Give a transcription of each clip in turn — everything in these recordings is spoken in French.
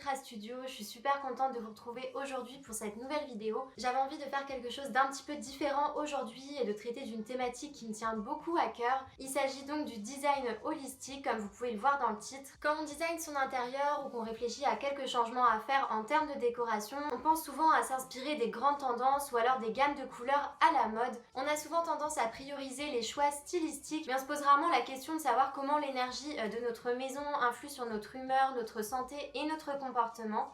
Mitra Studio, je suis super contente de vous retrouver aujourd'hui pour cette nouvelle vidéo. J'avais envie de faire quelque chose d'un petit peu différent aujourd'hui et de traiter d'une thématique qui me tient beaucoup à cœur. Il s'agit donc du design holistique, comme vous pouvez le voir dans le titre. Quand on design son intérieur ou qu'on réfléchit à quelques changements à faire en termes de décoration, on pense souvent à s'inspirer des grandes tendances ou alors des gammes de couleurs à la mode. On a souvent tendance à prioriser les choix stylistiques, mais on se pose rarement la question de savoir comment l'énergie de notre maison influe sur notre humeur, notre santé et notre comportement.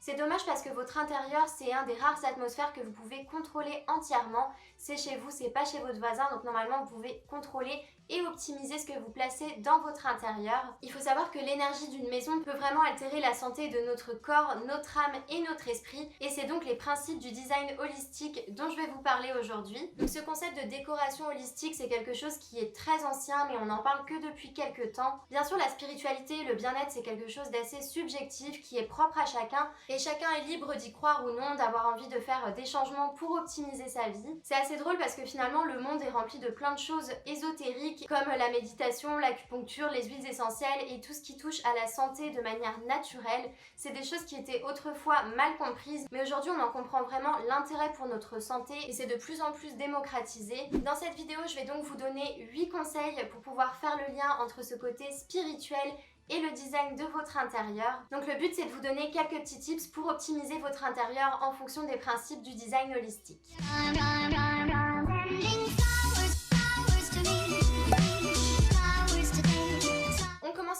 C'est dommage parce que votre intérieur, c'est un des rares atmosphères que vous pouvez contrôler entièrement. C'est chez vous, c'est pas chez votre voisin, donc normalement vous pouvez contrôler et optimiser ce que vous placez dans votre intérieur. Il faut savoir que l'énergie d'une maison peut vraiment altérer la santé de notre corps, notre âme et notre esprit, et c'est donc les principes du design holistique dont je vais vous parler aujourd'hui. Donc ce concept de décoration holistique, c'est quelque chose qui est très ancien, mais on n'en parle que depuis quelques temps. Bien sûr, la spiritualité et le bien-être, c'est quelque chose d'assez subjectif, qui est propre à chacun, et chacun est libre d'y croire ou non, d'avoir envie de faire des changements pour optimiser sa vie. C'est assez drôle parce que finalement, le monde est rempli de plein de choses ésotériques, comme la méditation, l'acupuncture, les huiles essentielles et tout ce qui touche à la santé de manière naturelle. C'est des choses qui étaient autrefois mal comprises, mais aujourd'hui on en comprend vraiment l'intérêt pour notre santé et c'est de plus en plus démocratisé. Dans cette vidéo, je vais donc vous donner 8 conseils pour pouvoir faire le lien entre ce côté spirituel et le design de votre intérieur. Donc le but, c'est de vous donner quelques petits tips pour optimiser votre intérieur en fonction des principes du design holistique.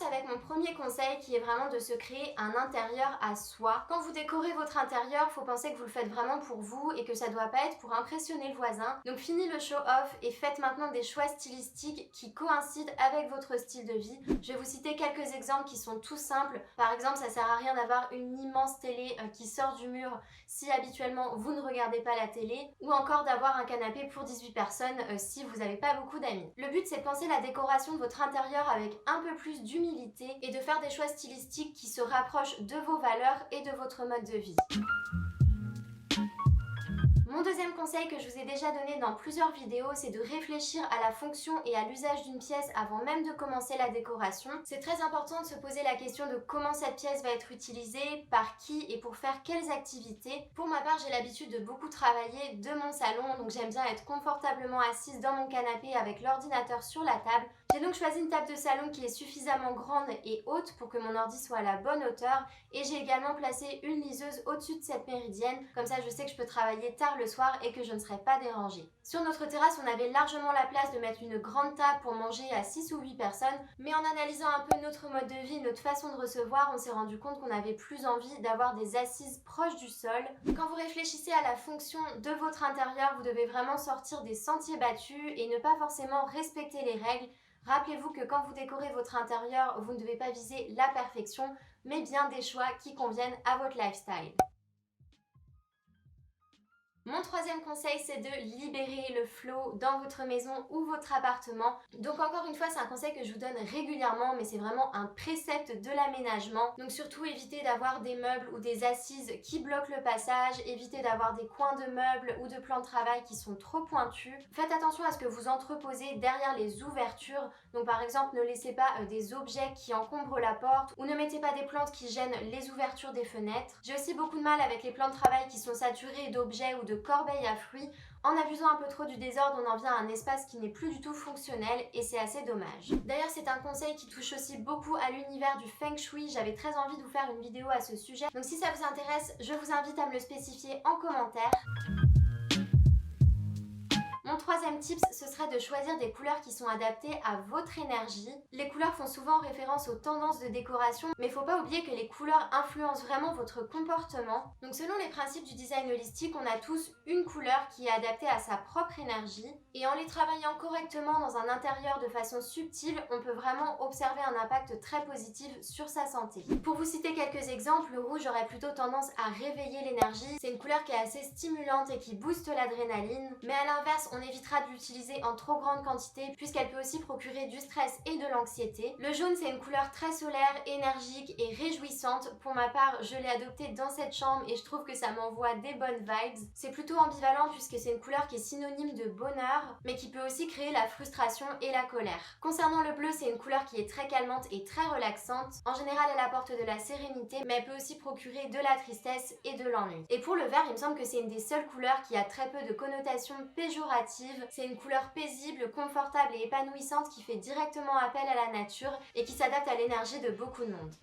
Avec mon premier conseil qui est vraiment de se créer un intérieur à soi. Quand vous décorez votre intérieur, faut penser que vous le faites vraiment pour vous et que ça doit pas être pour impressionner le voisin. Donc fini le show-off et faites maintenant des choix stylistiques qui coïncident avec votre style de vie. Je vais vous citer quelques exemples qui sont tout simples. Par exemple, ça sert à rien d'avoir une immense télé qui sort du mur si habituellement vous ne regardez pas la télé, ou encore d'avoir un canapé pour 18 personnes si vous n'avez pas beaucoup d'amis. Le but, c'est de penser la décoration de votre intérieur avec un peu plus d'humilité et de faire des choix stylistiques qui se rapprochent de vos valeurs et de votre mode de vie. Mon deuxième conseil que je vous ai déjà donné dans plusieurs vidéos, c'est de réfléchir à la fonction et à l'usage d'une pièce avant même de commencer la décoration. C'est très important de se poser la question de comment cette pièce va être utilisée, par qui et pour faire quelles activités. Pour ma part, j'ai l'habitude de beaucoup travailler de mon salon, donc j'aime bien être confortablement assise dans mon canapé avec l'ordinateur sur la table. J'ai donc choisi une table de salon qui est suffisamment grande et haute pour que mon ordi soit à la bonne hauteur, et j'ai également placé une liseuse au-dessus de cette méridienne, comme ça je sais que je peux travailler tard le soir et que je ne serai pas dérangée. Sur notre terrasse, on avait largement la place de mettre une grande table pour manger à 6 ou 8 personnes, mais en analysant un peu notre mode de vie, notre façon de recevoir, on s'est rendu compte qu'on avait plus envie d'avoir des assises proches du sol. Quand vous réfléchissez à la fonction de votre intérieur, vous devez vraiment sortir des sentiers battus et ne pas forcément respecter les règles. Rappelez-vous que quand vous décorez votre intérieur, vous ne devez pas viser la perfection, mais bien des choix qui conviennent à votre lifestyle. Mon troisième conseil, c'est de libérer le flow dans votre maison ou votre appartement. Donc encore une fois, c'est un conseil que je vous donne régulièrement, mais c'est vraiment un précepte de l'aménagement. Donc surtout, évitez d'avoir des meubles ou des assises qui bloquent le passage, évitez d'avoir des coins de meubles ou de plans de travail qui sont trop pointus. Faites attention à ce que vous entreposez derrière les ouvertures. Donc par exemple, ne laissez pas des objets qui encombrent la porte ou ne mettez pas des plantes qui gênent les ouvertures des fenêtres. J'ai aussi beaucoup de mal avec les plans de travail qui sont saturés d'objets ou de corbeilles à fruits. En abusant un peu trop du désordre, on en vient à un espace qui n'est plus du tout fonctionnel et c'est assez dommage. D'ailleurs, c'est un conseil qui touche aussi beaucoup à l'univers du Feng Shui. J'avais très envie de vous faire une vidéo à ce sujet. Donc si ça vous intéresse, je vous invite à me le spécifier en commentaire. Mon troisième tip, ce serait de choisir des couleurs qui sont adaptées à votre énergie. Les couleurs font souvent référence aux tendances de décoration, mais il ne faut pas oublier que les couleurs influencent vraiment votre comportement. Donc selon les principes du design holistique, on a tous une couleur qui est adaptée à sa propre énergie. Et en les travaillant correctement dans un intérieur de façon subtile, on peut vraiment observer un impact très positif sur sa santé. Pour vous citer quelques exemples, le rouge aurait plutôt tendance à réveiller l'énergie. C'est une couleur qui est assez stimulante et qui booste l'adrénaline. Mais à l'inverse, on évite évitera de l'utiliser en trop grande quantité puisqu'elle peut aussi procurer du stress et de l'anxiété. Le jaune, c'est une couleur très solaire, énergique et réjouissante. Pour ma part, je l'ai adoptée dans cette chambre et je trouve que ça m'envoie des bonnes vibes. C'est plutôt ambivalent puisque c'est une couleur qui est synonyme de bonheur, mais qui peut aussi créer la frustration et la colère. Concernant le bleu, c'est une couleur qui est très calmante et très relaxante. En général, elle apporte de la sérénité, mais elle peut aussi procurer de la tristesse et de l'ennui. Et pour le vert, il me semble que c'est une des seules couleurs qui a très peu de connotations péjoratives. C'est une couleur paisible, confortable et épanouissante qui fait directement appel à la nature et qui s'adapte à l'énergie de beaucoup de monde.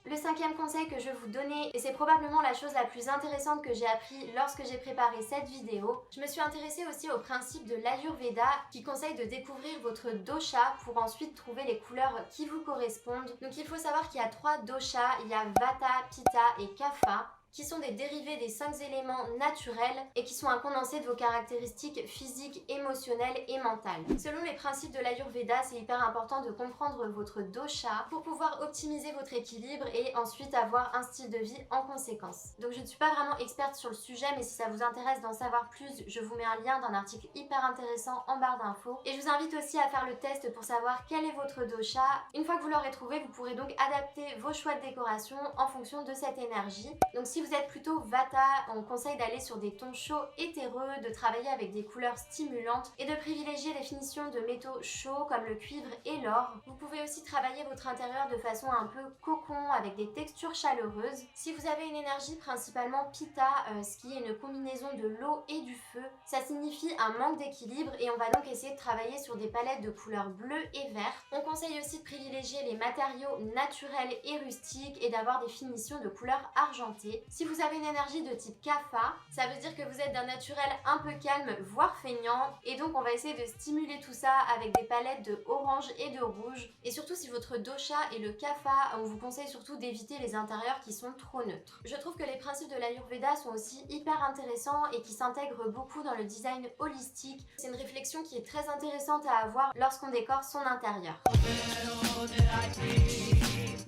Le cinquième conseil que je vais vous donner, et c'est probablement la chose la plus intéressante que j'ai appris lorsque j'ai préparé cette vidéo, je me suis intéressée aussi au principe de l'Ayurveda qui conseille de découvrir votre dosha pour ensuite trouver les couleurs qui vous correspondent. Donc il faut savoir qu'il y a 3 doshas, il y a Vata, Pitta et Kapha, qui sont des dérivés des 5 éléments naturels et qui sont un condensé de vos caractéristiques physiques, émotionnelles et mentales. Selon les principes de l'Ayurveda, c'est hyper important de comprendre votre dosha pour pouvoir optimiser votre équilibre et ensuite avoir un style de vie en conséquence. Donc je ne suis pas vraiment experte sur le sujet, mais si ça vous intéresse d'en savoir plus, je vous mets un lien d'un article hyper intéressant en barre d'infos. Et je vous invite aussi à faire le test pour savoir quel est votre dosha. Une fois que vous l'aurez trouvé, vous pourrez donc adapter vos choix de décoration en fonction de cette énergie. Donc si vous êtes plutôt Vata, on conseille d'aller sur des tons chauds et terreux, de travailler avec des couleurs stimulantes et de privilégier les finitions de métaux chauds comme le cuivre et l'or. Vous pouvez aussi travailler votre intérieur de façon un peu cocon avec des textures chaleureuses. Si vous avez une énergie principalement Pitta, ce qui est une combinaison de l'eau et du feu, ça signifie un manque d'équilibre et on va donc essayer de travailler sur des palettes de couleurs bleues et vertes. On conseille aussi de privilégier les matériaux naturels et rustiques et d'avoir des finitions de couleurs argentées. Si vous avez une énergie de type Kapha, ça veut dire que vous êtes d'un naturel un peu calme, voire feignant, et donc on va essayer de stimuler tout ça avec des palettes de orange et de rouge. Et surtout si votre dosha est le Kapha, on vous conseille surtout d'éviter les intérieurs qui sont trop neutres. Je trouve que les principes de l'Ayurveda sont aussi hyper intéressants et qui s'intègrent beaucoup dans le design holistique. C'est une réflexion qui est très intéressante à avoir lorsqu'on décore son intérieur.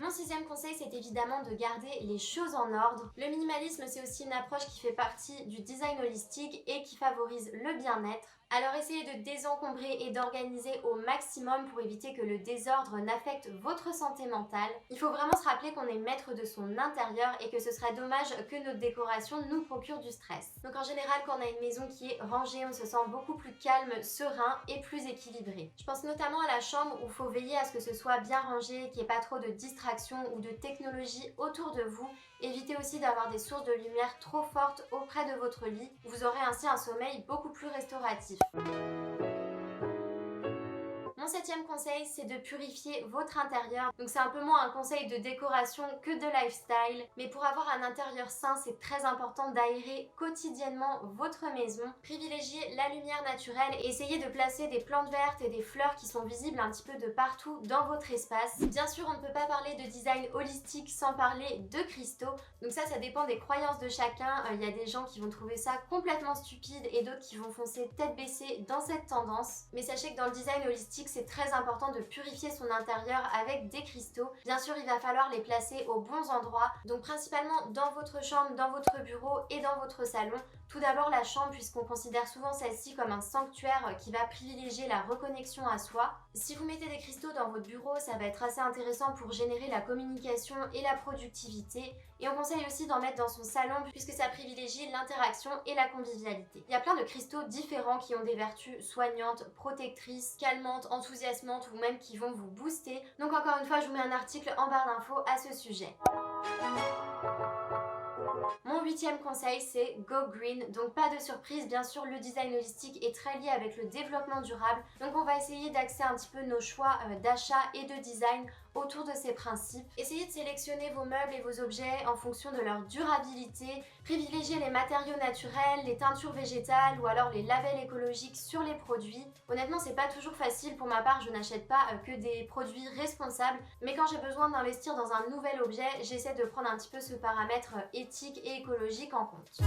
Mon sixième conseil, c'est évidemment de garder les choses en ordre. Le minimalisme, c'est aussi une approche qui fait partie du design holistique et qui favorise le bien-être. Alors essayez de désencombrer et d'organiser au maximum pour éviter que le désordre n'affecte votre santé mentale. Il faut vraiment se rappeler qu'on est maître de son intérieur et que ce serait dommage que notre décoration nous procure du stress. Donc en général, quand on a une maison qui est rangée, on se sent beaucoup plus calme, serein et plus équilibré. Je pense notamment à la chambre où il faut veiller à ce que ce soit bien rangé, qu'il n'y ait pas trop de distractions ou de technologie autour de vous. Évitez aussi d'avoir des sources de lumière trop fortes auprès de votre lit. Vous aurez ainsi un sommeil beaucoup plus restauratif. Mon septième conseil, c'est de purifier votre intérieur. Donc c'est un peu moins un conseil de décoration que de lifestyle. Mais pour avoir un intérieur sain, c'est très important d'aérer quotidiennement votre maison. Privilégiez la lumière naturelle et essayez de placer des plantes vertes et des fleurs qui sont visibles un petit peu de partout dans votre espace. Bien sûr, on ne peut pas parler de design holistique sans parler de cristaux. Donc ça dépend des croyances de chacun. Il y a des gens qui vont trouver ça complètement stupide et d'autres qui vont foncer tête baissée dans cette tendance. Mais sachez que dans le design holistique, c'est très important de purifier son intérieur avec des cristaux. Bien sûr, il va falloir les placer aux bons endroits, donc principalement dans votre chambre, dans votre bureau et dans votre salon. Tout d'abord la chambre, puisqu'on considère souvent celle-ci comme un sanctuaire qui va privilégier la reconnexion à soi. Si vous mettez des cristaux dans votre bureau, ça va être assez intéressant pour générer la communication et la productivité. Et on conseille aussi d'en mettre dans son salon puisque ça privilégie l'interaction et la convivialité. Il y a plein de cristaux différents qui ont des vertus soignantes, protectrices, calmantes, enthousiasmantes ou même qui vont vous booster. Donc encore une fois, je vous mets un article en barre d'infos à ce sujet. Mon huitième conseil, c'est Go Green. Donc pas de surprise, bien sûr, le design holistique est très lié avec le développement durable. Donc on va essayer d'axer un petit peu nos choix d'achat et de design autour de ces principes. Essayez de sélectionner vos meubles et vos objets en fonction de leur durabilité. Privilégiez les matériaux naturels, les teintures végétales ou alors les labels écologiques sur les produits. Honnêtement, c'est pas toujours facile. Pour ma part, je n'achète pas que des produits responsables. Mais quand j'ai besoin d'investir dans un nouvel objet, j'essaie de prendre un petit peu ce paramètre éthique et écologique en compte.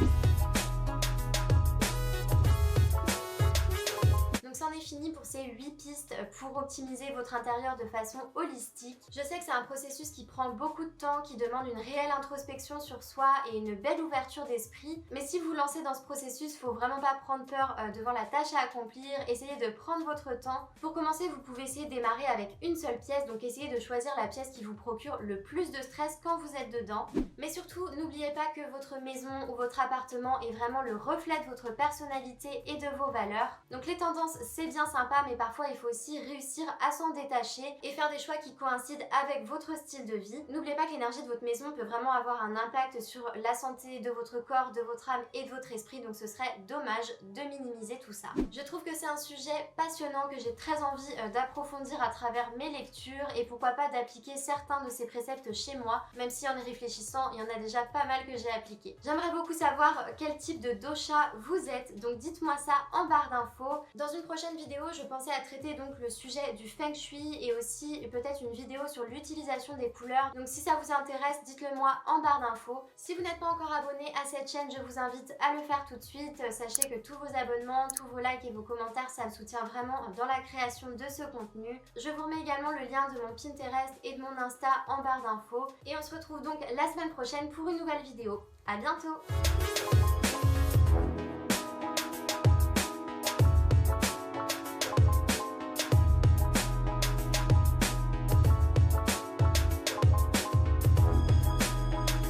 Donc c'en est est fini pour ces 8 pistes pour optimiser votre intérieur de façon holistique. Je sais que c'est un processus qui prend beaucoup de temps, qui demande une réelle introspection sur soi et une belle ouverture d'esprit. Mais si vous vous lancez dans ce processus, faut vraiment pas prendre peur devant la tâche à accomplir. Essayez de prendre votre temps. Pour commencer, vous pouvez essayer de démarrer avec une seule pièce, donc essayez de choisir la pièce qui vous procure le plus de stress quand vous êtes dedans. Mais surtout, n'oubliez pas que votre maison ou votre appartement est vraiment le reflet de votre personnalité et de vos valeurs. Donc les tendances, c'est bien sympa, mais parfois il faut aussi réussir à s'en détacher et faire des choix qui coïncident avec votre style de vie. N'oubliez pas que l'énergie de votre maison peut vraiment avoir un impact sur la santé de votre corps, de votre âme et de votre esprit, donc ce serait dommage de minimiser tout ça. Je trouve que c'est un sujet passionnant que j'ai très envie d'approfondir à travers mes lectures et pourquoi pas d'appliquer certains de ces préceptes chez moi, même si en y réfléchissant, il y en a déjà pas mal que j'ai appliqué. J'aimerais beaucoup savoir quel type de dosha vous êtes, donc dites-moi ça en barre d'infos. Dans une prochaine vidéo, je pensais à traiter donc le sujet du Feng Shui et aussi peut-être une vidéo sur l'utilisation des couleurs. Donc si ça vous intéresse, dites-le moi en barre d'infos. Si vous n'êtes pas encore abonné à cette chaîne, je vous invite à le faire tout de suite. Sachez que tous vos abonnements, tous vos likes et vos commentaires, ça me soutient vraiment dans la création de ce contenu. Je vous remets également le lien de mon Pinterest et de mon Insta en barre d'infos. Et on se retrouve donc la semaine prochaine pour une nouvelle vidéo. À bientôt!